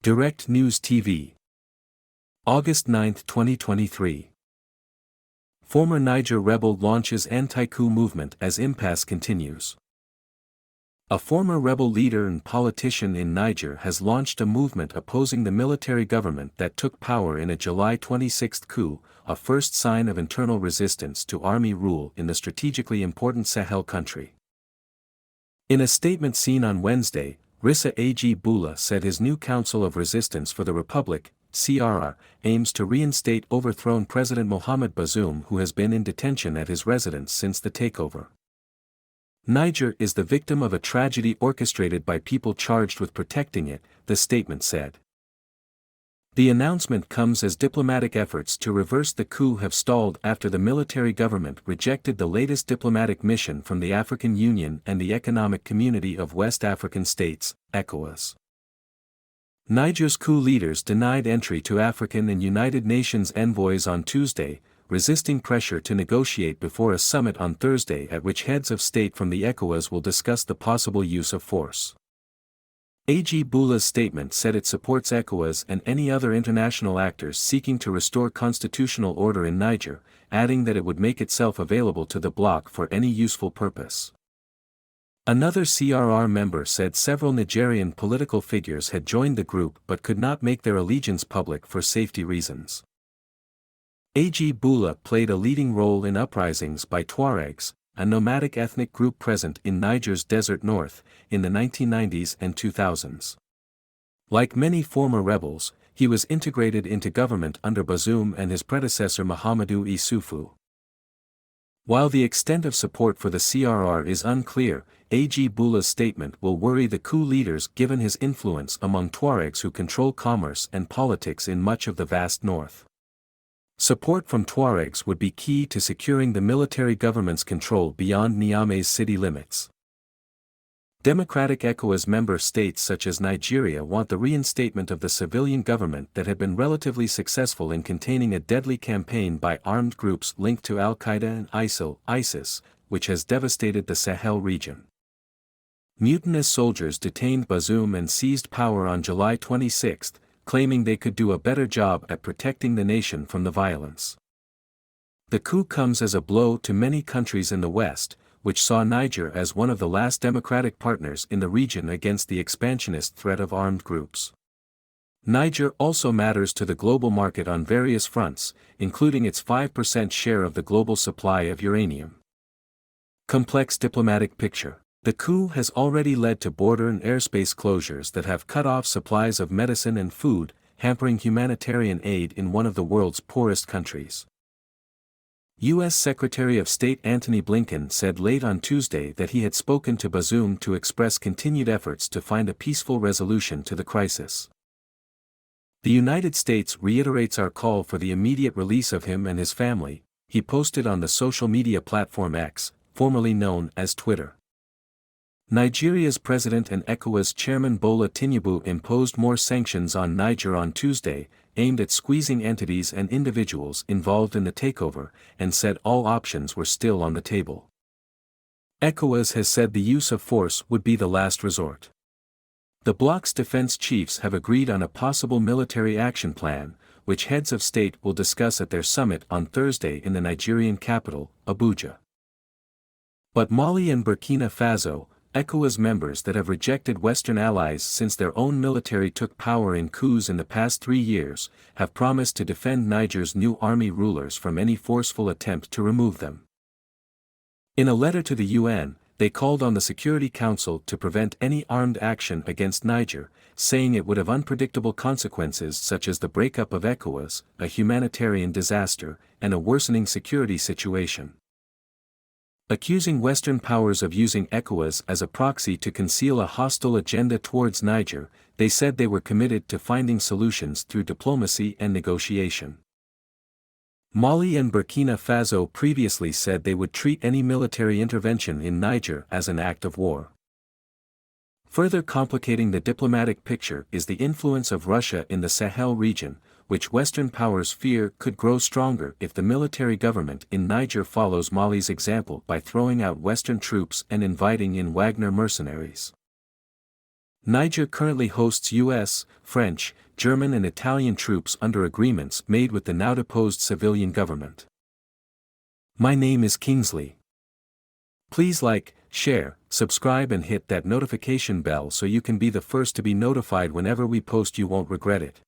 Direct News TV. August 9, 2023. Former Niger rebel launches anti-coup movement as impasse continues. A former rebel leader and politician in Niger has launched a movement opposing the military government that took power in a July 26 coup, a first sign of internal resistance to army rule in the strategically important Sahel country. In a statement seen on Wednesday, Rissa Ag Bula said his new Council of Resistance for the Republic, CRR, aims to reinstate overthrown President Mohamed Bazoum, who has been in detention at his residence since the takeover. Niger is the victim of a tragedy orchestrated by people charged with protecting it, the statement said. The announcement comes as diplomatic efforts to reverse the coup have stalled after the military government rejected the latest diplomatic mission from the African Union and the Economic Community of West African States, ECOWAS. Niger's coup leaders denied entry to African and United Nations envoys on Tuesday, resisting pressure to negotiate before a summit on Thursday at which heads of state from the ECOWAS will discuss the possible use of force. Ag Bula's statement said it supports ECOWAS and any other international actors seeking to restore constitutional order in Niger, adding that it would make itself available to the bloc for any useful purpose. Another CRR member said several Nigerian political figures had joined the group but could not make their allegiance public for safety reasons. Ag Bula played a leading role in uprisings by Tuaregs, a nomadic ethnic group present in Niger's desert north, in the 1990s and 2000s. Like many former rebels, he was integrated into government under Bazoum and his predecessor Mahamadou Issoufou. While the extent of support for the CRR is unclear, Ag Bula's statement will worry the coup leaders given his influence among Tuaregs who control commerce and politics in much of the vast north. Support from Tuaregs would be key to securing the military government's control beyond Niamey's city limits. Democratic ECOWAS member states such as Nigeria want the reinstatement of the civilian government that had been relatively successful in containing a deadly campaign by armed groups linked to Al-Qaeda and ISIS, which has devastated the Sahel region. Mutinous soldiers detained Bazoum and seized power on July 26, claiming they could do a better job at protecting the nation from the violence. The coup comes as a blow to many countries in the West, which saw Niger as one of the last democratic partners in the region against the expansionist threat of armed groups. Niger also matters to the global market on various fronts, including its 5% share of the global supply of uranium. Complex diplomatic picture. The coup has already led to border and airspace closures that have cut off supplies of medicine and food, hampering humanitarian aid in one of the world's poorest countries. U.S. Secretary of State Antony Blinken said late on Tuesday that he had spoken to Bazoum to express continued efforts to find a peaceful resolution to the crisis. The United States reiterates our call for the immediate release of him and his family, he posted on the social media platform X, formerly known as Twitter. Nigeria's president and ECOWAS chairman Bola Tinubu imposed more sanctions on Niger on Tuesday, aimed at squeezing entities and individuals involved in the takeover, and said all options were still on the table. ECOWAS has said the use of force would be the last resort. The bloc's defense chiefs have agreed on a possible military action plan, which heads of state will discuss at their summit on Thursday in the Nigerian capital, Abuja. But Mali and Burkina Faso, ECOWAS members that have rejected Western allies since their own military took power in coups in the past 3 years, have promised to defend Niger's new army rulers from any forceful attempt to remove them. In a letter to the UN, they called on the Security Council to prevent any armed action against Niger, saying it would have unpredictable consequences such as the breakup of ECOWAS, a humanitarian disaster, and a worsening security situation. Accusing Western powers of using ECOWAS as a proxy to conceal a hostile agenda towards Niger, they said they were committed to finding solutions through diplomacy and negotiation. Mali and Burkina Faso previously said they would treat any military intervention in Niger as an act of war. Further complicating the diplomatic picture is the influence of Russia in the Sahel region, which Western powers fear could grow stronger if the military government in Niger follows Mali's example by throwing out Western troops and inviting in Wagner mercenaries. Niger currently hosts US, French, German and Italian troops under agreements made with the now-deposed civilian government. My name is Kingsley. Please like, share, subscribe and hit that notification bell so you can be the first to be notified whenever we post. You won't regret it.